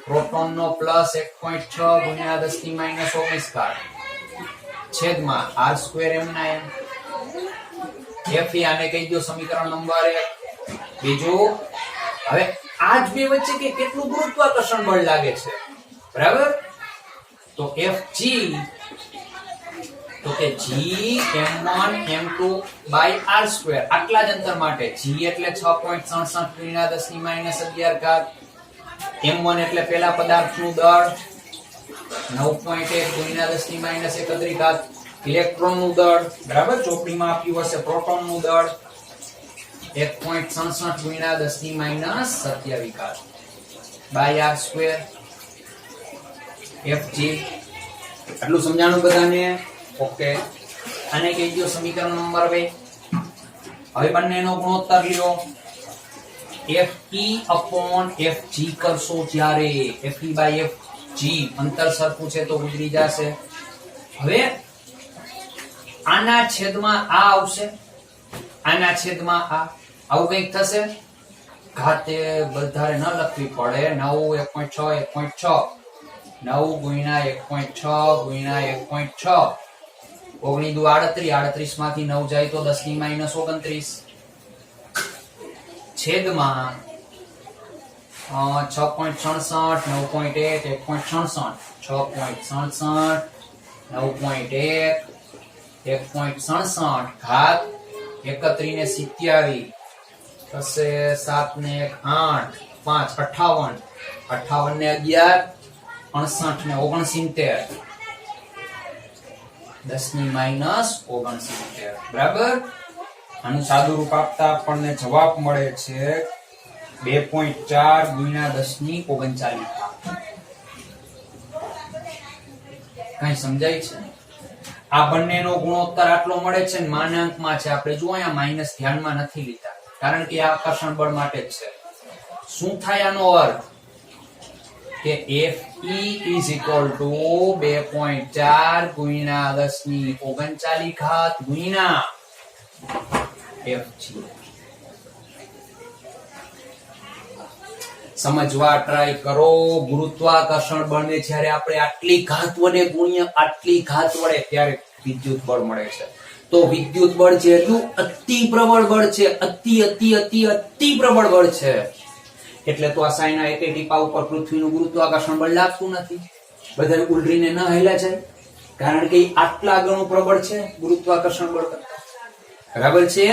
પ્રોટોન નો +1.6 ગુણ્યા 10 ની -19 ઘાત. છેદમાં r² m ના m. Fe આને કહી દો સમીકરણ નંબર 1. બીજું, હવે આ જ બે વચ્ચે કે કેટલું ગુરુત્વાકર્ષણ બળ લાગે છે, બરાબર. તો Fg, તો કે g m1 m2 by r² આટલા જ અંતર માટે. g એટલે 6.67 ગુણ્યા 10 ની -11 ઘાત. m1 એટલે પેલા પદાર્થનું દળ 9.1 ગુણ્યા 10 ની -31 ઘાત. ઇલેક્ટ્રોનનું દળ, બરાબર, ચોપડીમાં આપ્યું હશે પ્રોટોનનું દળ 1.67 ગુણ્યા 10 ની -27 ઘાત બાય r². Fg આટલું સમજાણું બધાને? ઓકે. આને કહી દો સમીકરણ નંબર 2. હવે બંનેનો ગુણોત્તર લ્યો. Fe/Fg કરશો જ્યારે Fe/Fg અંતર સરખું છે તો ગુજરી જશે. હવે આના છેદમાં આ આવશે, આના છેદમાં આ, આવું કંઈક થશે. ઘાતે વધારે ન લખવી પડે. 9 1.6 1.6 9 ગુણ્યા 1.6 ગુણ્યા 1.6 9 દુ 38, 38 માંથી 9 જાય તો 10 ની -29 છેદમાં 6.67 9.1 1.67 6.67 9.1 1.67 ઘાત 31 ને 27 થશે 7 ને 1 8 5 58 ને 11 68 ને 69 10 ની -69, બરાબર. આનું સાદું રૂપ આપતા આપણને જવાબ મળે છે 2.4 ગુણ્યા 10 ની 39. કઈ સમજાય છે? આ બંનેનો ગુણોત્તર આટલો મળે છે ને માનાંકમાં છે. આપણે જો અહીંયા માઈનસ ધ્યાનમાં નથી લીધા કારણ કે આ આકર્ષણ બળ માટે જ છે. શું થાય આનો અર્થ? કે Fe is equal to 2.4 ગુણ્યા 10 ની 39 ઘાત ગુણ્યા Fg. સમજવા ટ્રાય કરો. ગુરુત્વાકર્ષણ બળને જ્યારે આપણે આટલી ઘાત વડે ગુણ્યા આટલી ઘાત વડે ત્યારે વિદ્યુત બળ મળે છે. તો વિદ્યુત બળ છે એટલું અતિ પ્રબળ બળ છે, અતિ અતિ અતિ અતિ પ્રબળ બળ છે. એટલે તો આ સાઈના એક ટીપા ઉપર પૃથ્વીનું ગુરુત્વાકર્ષણ બળ લાગતું નથી. બધા ઉલરીને ન હેલા જાય કારણ કે આટલા ગણું પ્રબળ છે ગુરુત્વાકર્ષણ બળ કરતા. બરાબર છે?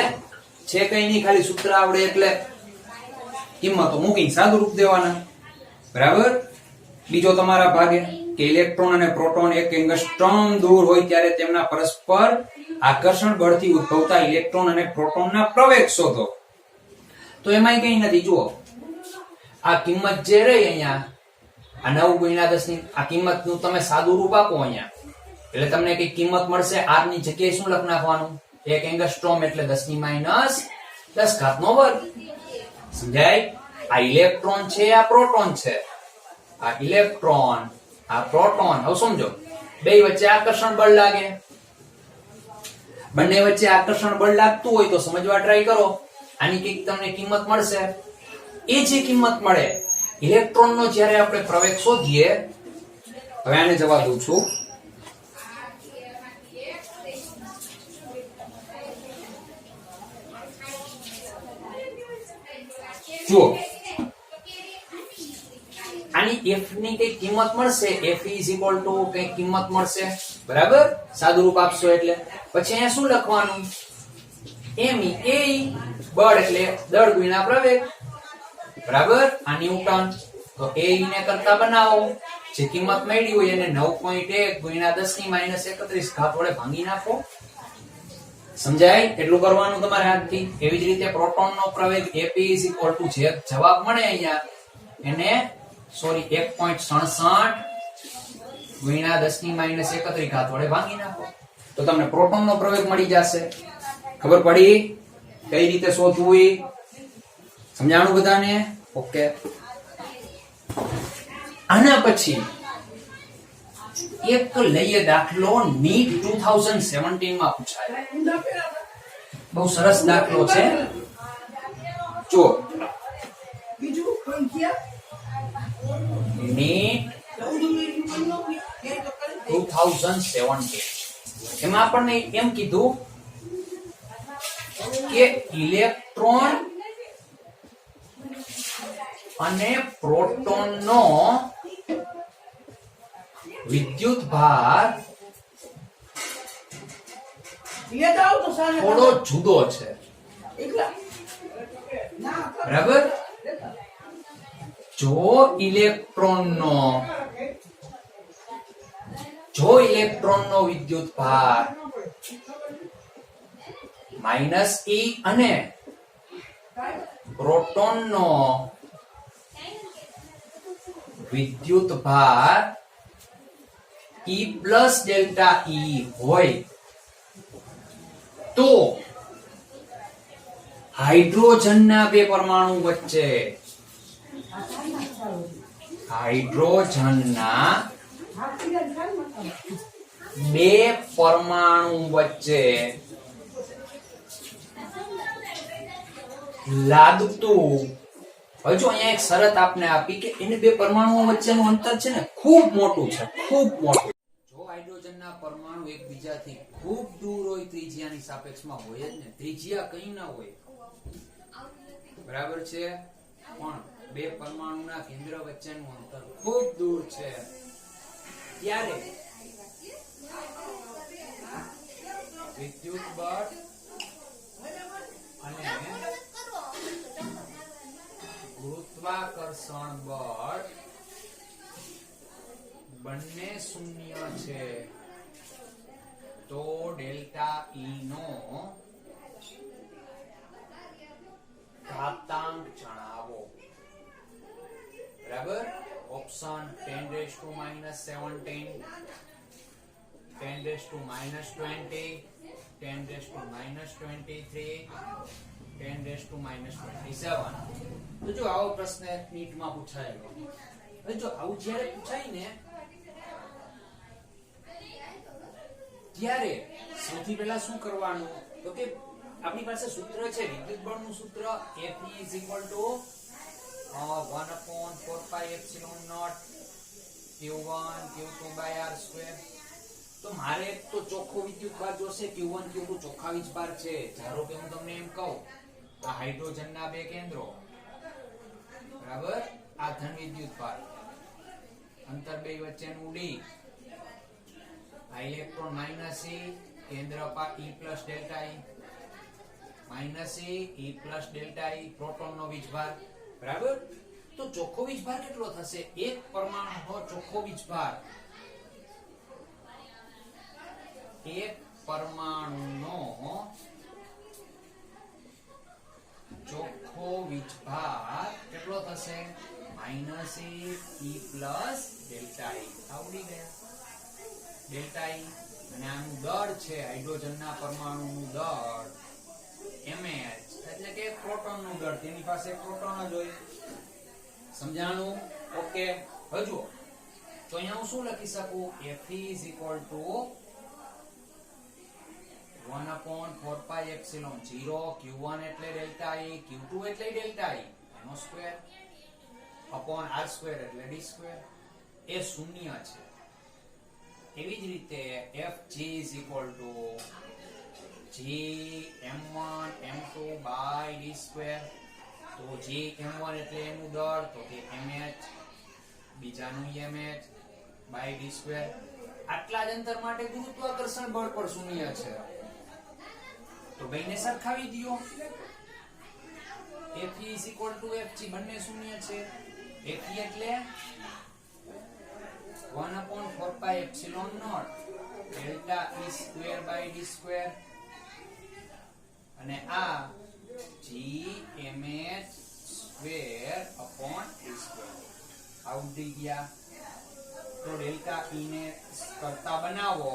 કઈ નહીં, ખાલી સૂત્ર આવડે એટલે કિંમતો મૂકી સાદું રૂપ દેવાના. બરાબર. બીજો તમારા ભાગે કે ઇલેક્ટ્રોન અને પ્રોટોન એક એંગસ્ટ્રોમ દૂર હોય ત્યારે તેમના પરસ્પર આકર્ષણ બળથી ઉદ્ભવતા ઇલેક્ટ્રોન અને પ્રોટોનના પ્રવેગ શોધો. તો એમાં કઈ નથી. જુઓ, આ કિંમત જે રહી અહીંયા આ 9 ગુણ્યા 10 ની આ કિંમતનું તમે સાદું રૂપ આપો અહીંયા એટલે તમને કઈ કિંમત મળશે. r ની જગ્યાએ શું લખ નાખવાનું? એક એંગસ્ટ્રોમ એટલે 10 ની -10 ઘાતનો વર્ગ. સમજાય? આ ઇલેક્ટ્રોન છે, આ પ્રોટોન છે. આ ઇલેક્ટ્રોન, આ પ્રોટોન. હવે સમજો, બે વચ્ચે આકર્ષણ બળ લાગે. બંને વચ્ચે આકર્ષણ બળ લાગતું હોય તો સમજવા ટ્રાય કરો. આની કઈક તમને કિંમત મળશે. એ જે કિંમત મળે ઇલેક્ટ્રોનનો જ્યારે આપણે પ્રવેગ શોધીએ. હવે આને જવાબ દઉં છું. જુઓ, આની f ની કઈ કિંમત મળશે. F is equal to કઈ કિંમત મળશે, બરાબર. સાદું રૂપ આપશો એટલે પછી અહીંયા શું લખવાનું? me a બળ એટલે દળ ગુણ્યા પ્રવેગ, બરાબર. આ ન્યૂટન. તો a ને કરતા બનાવો. જે કિંમત મળી હોય એને 9.1 ગુણ્યા 10 ની -31 ઘાત વડે ભાંગી નાખો. સમજાય? એટલું કરવાનું તમારે હાથથી. એવી જ રીતે પ્રોટોનનો પ્રવેગ Ap જે જવાબ મળે અહીંયા એને 1.67 ગુણ્યા 10⁻³ ઘાત વડે ભાંગી નાખો તો તમને પ્રોટોનનો પ્રવેગ મળી જશે. ખબર પડી કઈ રીતે શોધવું એ? સમજાણું બધાને? ઓકે. આના પછી એક લઈએ દાખલો નીટ 2017 માં પૂછાયો. બહુ સરસ દાખલો છે. જો નીટ 2017 એમાં આપણને એમ કીધું કે ઇલેક્ટ્રોન અને પ્રોટોનનો વિદ્યુત ભાર થોડો જુદો છે. બરાબર? જો ઇલેક્ટ્રોનનો વિદ્યુત ભાર -e અને પ્રોટોનનો વિદ્યુત ભાર E પ્લસ ડેલ્ટા E હોય તો હાઇડ્રોજનના બે પરમાણુ વચ્ચે લાગતું, હજુ અહીંયા એક શરત આપને આપી કે એને બે પરમાણુઓ વચ્ચેનું અંતર છે ને ખૂબ મોટું છે, ખૂબ મોટું. જો હાઇડ્રોજનના પરમાણુ એકબીજાથી ખૂબ દૂર હોય, ત્રિજ્યાની સાપેક્ષમાં હોય જ ને, ત્રિજ્યા કઈ ના હોય, બરાબર છે, પણ બે પરમાણુના કેન્દ્ર વચ્ચેનું અંતર ખૂબ દૂર છે, ત્યારે વિદ્યુત બળ અને ગુરુત્વાકર્ષણ બળ બંને શૂન્ય છે, તો ડેલ્ટા E નો ઘાતાંક જણાવો. બરાબર? ઓપ્શન 10⁻17, 10⁻20, 10⁻23, 10⁻27. તો જો આવો પ્રશ્ન નીટમાં પૂછાયેલો, હવે જો આવું જ્યારે પૂછાય ને ત્યારે સૌથી પહેલા શું કરવાનું, તો કે આપણી પાસે સૂત્ર છે વિદ્યુત બળનું સૂત્ર Fe = 1/4πε0 Q1 Q2/r². તો મારે તો ચોખ્ખો વિદ્યુત ભાર જોશે, Q1 Q2 ચોખ્ખા વીજભાર છે. ધારો કે હું તમને એમ કહું આ હાઇડ્રોજનના બે કેન્દ્રો, બરાબર, આ ધન વિદ્યુત ભાર, અંતર બે વચ્ચેનું d, આ ઇલેક્ટ્રોન -e, કેન્દ્ર પર E plus delta E, -e plus delta E, પ્રોટોનનો વીજભાર, બરાબર. તો ચોખ્ખો વીજભાર કેટલો થશે? એક પરમાણુનો ચોખ્ખો વીજભાર, એક પરમાણુનો ચોખ્ખો વીજભાર કેટલો થશે? -e plus delta E. આવડી ગયા ડેલ્ટા E. અને આનું દળ છે હાઇડ્રોજનના પરમાણુનું દળ mh, એટલે કે પ્રોટોનનું દળ, તેની પાસે પ્રોટોન જ હોય. સમજાણું? ઓકે. હજુ તો અહીંયા હું શું લખી શકું? Fe = 1/4πε0, Q1 એટલે ડેલ્ટા E, Q2 એટલે ડેલ્ટા E એનો સ્ક્વેર અપોન r² એટલે d². એ શૂન્ય છે. એવી જ રીતે Fg = Gm1m2/d². તો Gm1 એટલે એનું દળ, તો કે mh, બીજાનું mh/d². આટલા જ અંતર માટે ગુરુત્વાકર્ષણ બળ પર શૂન્ય છે, તો બેને સરખાવી દયો. Fe = Fg, બંને શૂન્ય છે. Fe એટલે 1/4πε0 ડેલ્ટા E²/d². અને આ gmh² આવડી ગયા. તો ડેલ્ટા E ને કરતા બનાવો,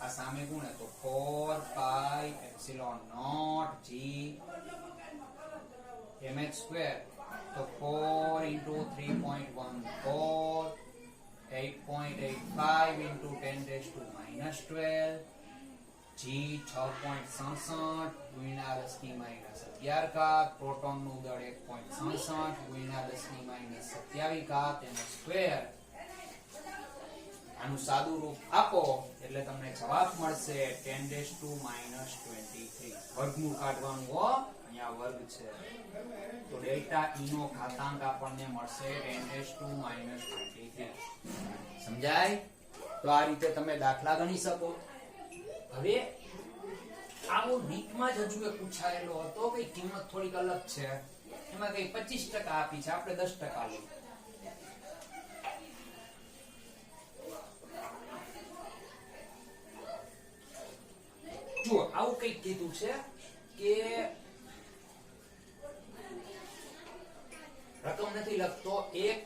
આ સામે ગુણે તો 4πε0 g mh² તો 4 * 3.14 8.85 * 10⁻⁻12 g 6.67 ગુણ્યા 10⁻11 ઘાત. પ્રોટોન નું દળ 1.67 ગુણ્યા 10⁻27 ઘાત એનો સ્ક્વેર. આનું સાદું રૂપ આપો એટલે તમને જવાબ મળશે 10⁻23. વર્ગમૂળ કાઢવાનું હો, અહીંયા વર્ગ છે. તો ડેલ્ટા E નો ઘાતાંક આપણને મળશે 10⁻23. સમજાય? તો આ રીતે તમે દાખલા ગણી શકો. હવે આવો રીતમાં જ હજુ એક પૂછાયેલો હતો કે કિંમત થોડીક અલગ છે, એમાં કઈ 25% આપી છે, આપણે 10% લઈએ. જુઓ આવું કઈક કીધું છે કે રકમ નથી લખતો, એક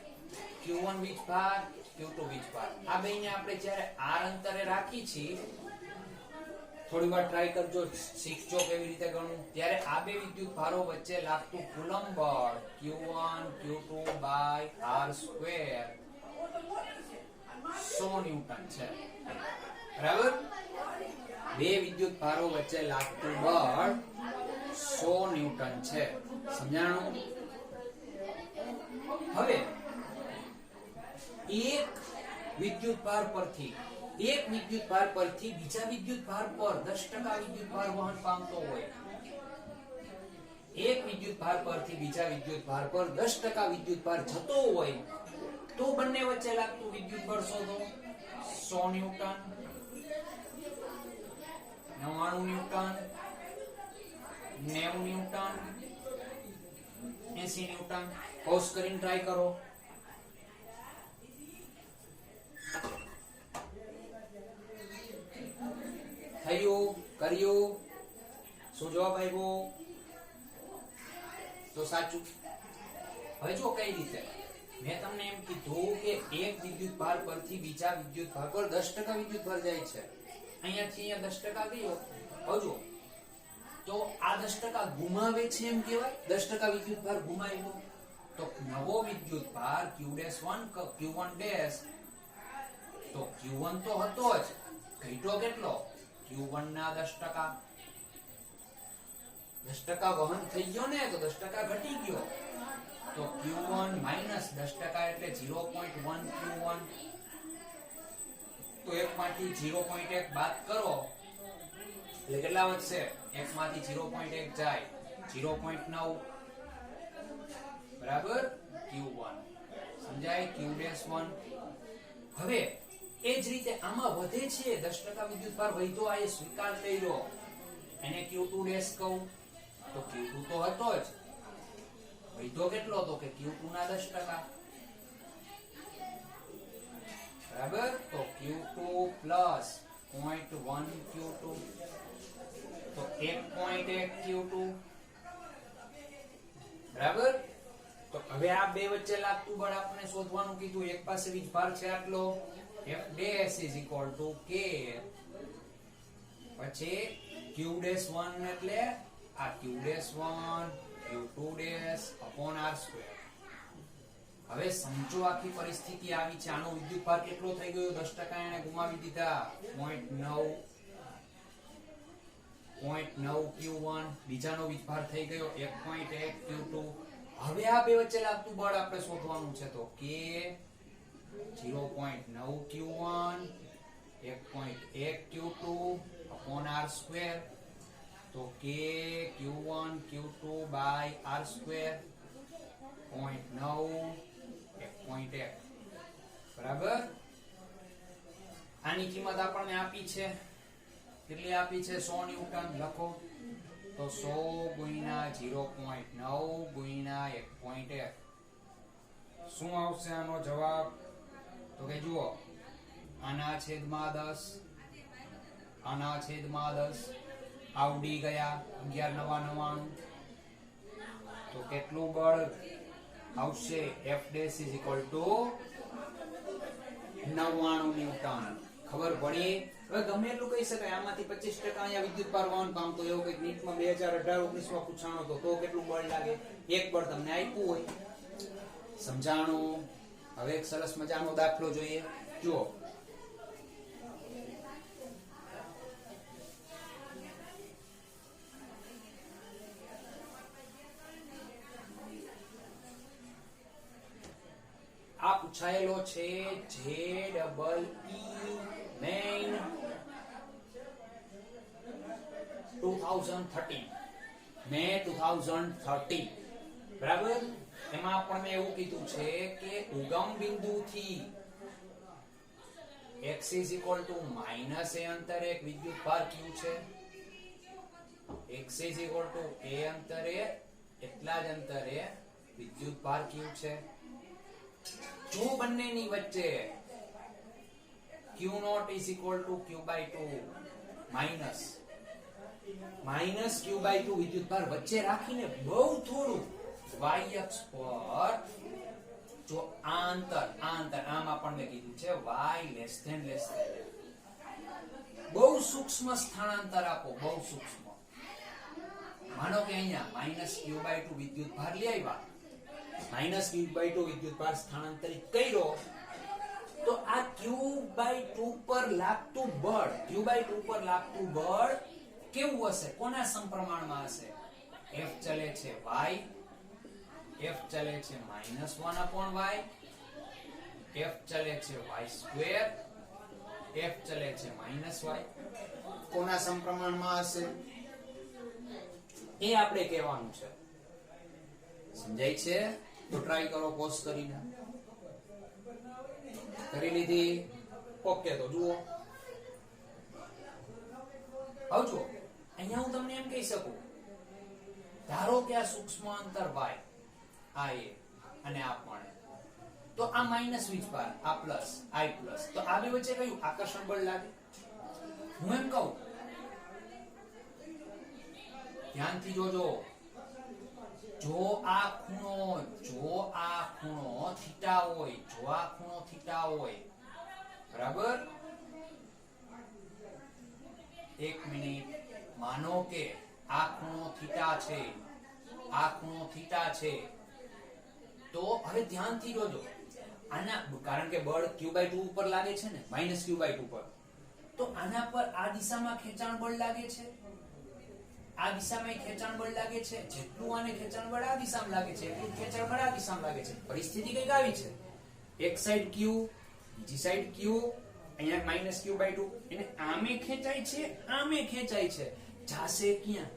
Q1 વીજભાર Q2 વીજભાર, આ બેને આપણે જ્યારે r અંતરે રાખી છીએ, થોડી વાર ટ્રાય કરજો, શીખજો કેવી રીતે ગણવું. ત્યારે આ બે વિદ્યુત ભારો વચ્ચે લાગતું કુલંબ બળ Q1 Q2 r² 100 ન્યૂટન છે. બરાબર? બે વિદ્યુત ભારો વચ્ચે લાગતું બળ 100 ન્યૂટન છે. સમજાણું? હવે એક વિદ્યુત ભાર પરથી બીજા વિદ્યુત ભાર પર 10% વિદ્યુત ભાર વહન પામતો હોય, એક વિદ્યુત ભાર પરથી બીજા વિદ્યુત ભાર પર 10% વિદ્યુત ભાર જતો હોય, તો બંને વચ્ચે લાગતું વિદ્યુત બળ શોધો. 100 newton, 99 newton, 90 newton, 80 newton. Pause કરીને ટ્રાય કરો. થયું? કર્યું? શું જવાબ આવ્યો? તો સાચું. હવે જો કઈ રીતે મેં તમને એમ કીધું કે એક વિદ્યુત ભાર પરથી બીજા વિદ્યુત ભાર પર 10% વિદ્યુત ભાર જાય છે. અહીંયાથી અહીંયા 10% ગયો. હજુ તો આ 10% ગુમાવે છે એમ કહેવાય. 10% વિદ્યુત ભાર ગુમાવ્યો તો નવો વિદ્યુત ભાર Q1 તો Q1 તો હતો જ, ઘટ્યો કેટલો? Q1 ના 10%. 10% વહન થઈ ગયો ને, તો 10% ઘટી ગયો. તો Q1 - 10% એટલે 0.1 Q1. તો 1 માંથી 0.1 બાદ કરો એટલે કેટલા વધશે? 1 માંથી 0.1 જાય 0.9. બરાબર? Q1. સમજાય? Q'1. હવે એ જ રીતે આમાં વધે છે 10% વિદ્યુત ભાર વધ્યો, આ એ સ્વીકાર કર્યો, એને Q2' કહું. તો Q2 તો હતો જ, વધ્યો કેટલો? તો કે Q2 ના 10%. બરાબર? તો Q2 પ્લસ 0.1 Q2 તો 1.1 Q2. બરાબર? તો હવે આ બે વચ્ચે લાગતું બળ આપણે શોધવાનું કીધું. એક પાસે વીજભાર છે આટલો, F' = K, પછી Q'1 એટલે આ Q'1 Q2' r². હવે સમજો આખી પરિસ્થિતિ આવી છે. આનો વિદ્યુત ભાર કેટલો થઈ ગયો? 10% એને ગુમાવી દીધા. 0.9 Q1. બીજાનો વીજભાર થઈ ગયો 1.1 Q2. હવે આ બે વચ્ચે લાગતું બળ આપણે શોધવાનું છે. તો K 0.9 Q1 1.1 Q2 r². તો K Q1 Q2 r². 0.9 1.1. બરાબર? આની કિંમત આપણને આપી છે. કેટલી આપી છે? 100 ન્યૂટન. લખો તો 100 ગુણ્યા 0.9 ગુણ્યા 1.1. શું આવશે આનો જવાબ? તો કે જુઓ, આના છેદમાં 10, આના છેદમાં 10, આવડી ગયા 11 નવા 99 તો કેટલું બળ આવશે F dash is equal two 99 newton ખબર પડી હવે ગમે એટલું કહી શકાય આમાંથી 25% અહીંયા વિદ્યુત ભાર વહન પામતો એવું કંઈક નીટમાં 2018-19 માં પૂછાણો તો કેટલું બળ લાગે એક બળ તમને આપ્યું હોય સમજાણું હવે એક સરસ મજાનો દાખલો જોઈએ જુઓ આ પૂછાયેલો છે ZEE મેઇન 2013 મે 2013 બરાબર એમાં આપણને એવું કીધું છે કે ઉગમ બિંદુથી x = -a અંતરે એક વિદ્યુત ભાર q છે x = a અંતરે એટલા જ અંતરે વિદ્યુત ભાર q છે જો બંનેની વચ્ચે q0 = q/2 માઈનસ q/2 વિદ્યુત ભાર વચ્ચે રાખીને બહુ થોડું y અક્ષ પર જો આ અંતર આમ આપણને કીધું છે y બહુ સૂક્ષ્મ સ્થાનાંતર આપો બહુ સૂક્ષ્મ માનો કે અહીંયા -q/2 વિદ્યુત ભાર લઈ આવ્યા -q/2 વિદ્યુત ભાર સ્થાનાંતરિત કર્યો તો આ q/2 પર લાગતું બળ કેવું હશે કોના સમપ્રમાણમાં હશે f ચલે છે y f ચલે છે -1/y f ચલે છે y2 f ચલે છે -y કોના સમપ્રમાણમાં હશે એ આપણે કહેવાનું છે સમજાય છે તો ટ્રાય કરો પોઝ કરીને કરી લીધી ઓકે તો જુઓ આવજો અહીંયા હું તમને એમ કહી શકું ધારો કે આ સૂક્ષ્મ અંતર y આ a અને આ પણ તો આ માઈનસ વીજભાર આ પ્લસ i પ્લસ તો આ બે વચ્ચે કયું આકર્ષણ બળ લાગે હું એમ કહું ધ્યાનથી જોજો જો આ ખૂણો થીટા હોય બરાબર એક મિનિટ માનો કે આ ખૂણો થીટા છે તો હવે ધ્યાનથી જોજો આના કારણ કે બળ q/2 ઉપર લાગે છે ને -q/2 પર તો આના પર આ દિશામાં ખેંચાણ બળ લાગે છે આ દિશામાં ખેંચાણ બળ લાગે છે જેટલું આને ખેંચાણ બળ આ દિશામાં લાગે છે એટલું ખેંચાણ બળ આ દિશામાં લાગે છે પરિસ્થિતિ કઈક આવી છે એક સાઈડ q બીજી સાઈડ q અહીંયા -q/2 એને આમે ખેંચાય છે જાશે ક્યાં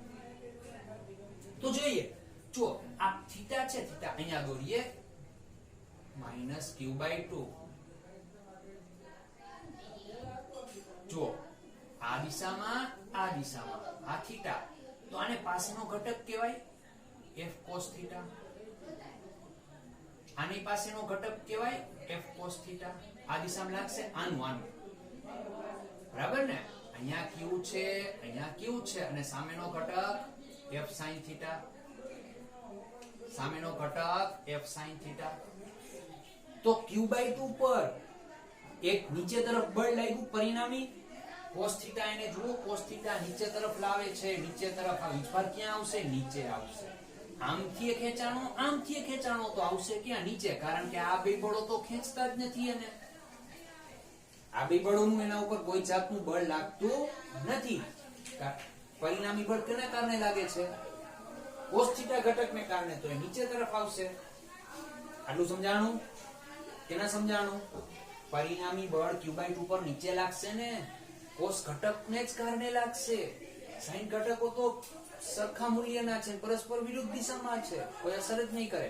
તો જોઈએ જો આ થીટા છે થીટા અહીંયા દોરીએ -q/2 જો આ દિશામાં આ થીટા તો આને પાસેનો ઘટક કહેવાય f cos θ આની પાસેનો ઘટક કહેવાય f cos θ આ દિશામાં લાગશે આનું બરાબર ને અહીંયા q છે અને સામેનો ઘટક f sin θ તો q/2 પર એક નીચે તરફ બળ લાગ્યું પરિણામી cos θ એને જુઓ cos θ નીચે તરફ લાવે છે નીચે તરફ આ વીજભાર ક્યાં આવશે નીચે આવશે આમથી ખેંચાણો તો આવશે ક્યાં નીચે કારણ કે આ બે બળો તો ખેંચતા જ નથી અને આ બે બળોનું એના ઉપર કોઈ જાતનું બળ લાગતું નથી પરિણામી બળ કેના કારણે લાગે છે cos θ ઘટકને કારણે તો એ નીચે તરફ આવશે આટલું સમજાણું કેના સમજાણું પરિણામી બળ q/2 પર નીચે લાગશે ને cos ઘટકને જ કારણે લાગશે sin ઘટકો તો સરખા મૂલ્યના છે પરસ્પર વિરુદ્ધ દિશામાં છે કોઈ અસર જ નહીં કરે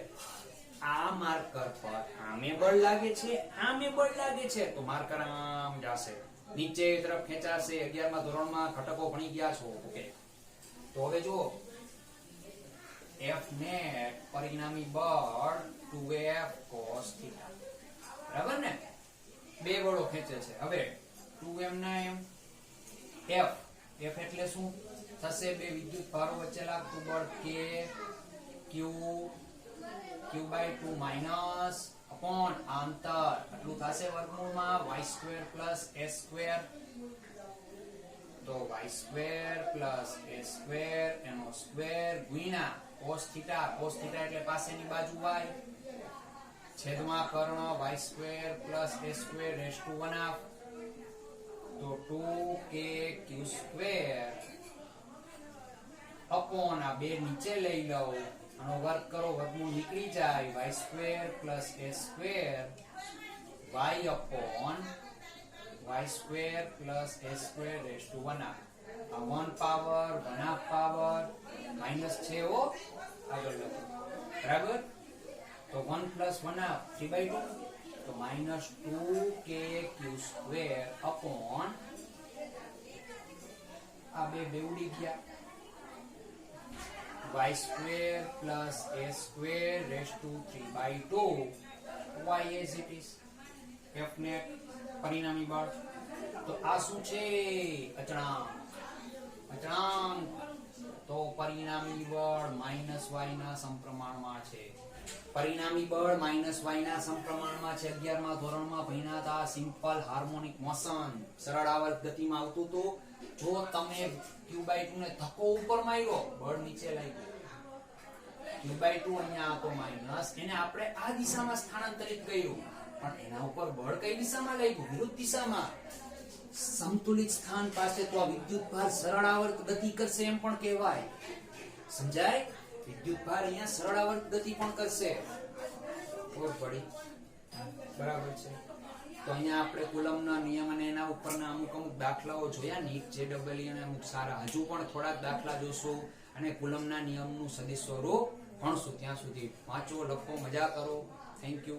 આ માર્કર પર આમે બળ લાગે છે તો માર્કર આમ જશે નીચે તરફ ખેંચાશે 11મા ધોરણમાં ઘટકો ભણી ગયા છો ઓકે તો હવે જો F net પરિણામી બળ 2F cos θ બરાબર ને બે બળો ખેંચે છે હવે 2m ના m F F એટલે શું થશે? બે વિદ્યુત ભારો વચ્ચે લાગતું બળ કે q/2 માઈનસ અપોન અંતર એટલું થશે વર્ગમૂળમાં y² + s². તો y² + s² એનો સ્ક્વેર ગુણ્યા cos θ એટલે પાસેની બાજુ y છેદમાં કર્ણ y² + s²^1/2. તો 2kq² અપોન આ બે નીચે લઈ લો, આનો વર્ગ કરો, વર્ગમૂળ નીકળી જાય, y² + s² y upon y² + s²^1/2. આ 1 પાવર 1/2 પાવર માઈનસ છે હો, આગળ લખો બરાબર. તો 1 + 1/2 3/2, તો -2kq² અપોન આ બે ઉડી ગયા y² + s²^3/2 y as it is. F net પરિણામી બળ. તો આ શું છે? અચળાંક. તો પરિણામી બળ -y ના સમપ્રમાણમાં છે. પરિણામી બળ -y ના સમપ્રમાણમાં છે. 11મા ધોરણમાં ભણ્યા હતા સિમ્પલ હાર્મોનિક મોશન, સરળ આવર્ત ગતિમાં આવતું હતું. જો તમે q/2 ને ધક્કો ઉપર માર્યો, બળ નીચે લાગ્યું. q/2 અહીંયા હતો માઈનસ, એને આપણે આ દિશામાં સ્થાનાંતરિત કર્યું, પણ એના ઉપર બળ કઈ દિશામાં લાગ્યું? વિરુદ્ધ દિશામાં. સમતુલિત સ્થાન પાસે તો આ વિદ્યુત ભાર સરળ આવર્ત ગતિ કરશે એમ પણ કહેવાય. સમજાય? વિદ્યુત ભાર અહીંયા સરળ આવર્ત ગતિ પણ કરશે. ખબર પડી? બરાબર છે. તો અહીંયા આપણે કુલમના નિયમ અને એના ઉપરના અમુક દાખલાઓ જોયા, નીટ JEE અને અમુક સારા. હજુ પણ થોડાક દાખલા જોશું અને કુલમના નિયમનું સદિશ સ્વરૂપ ભણશું. ત્યાં સુધી વાંચો, લખો, મજા કરો. Thank you.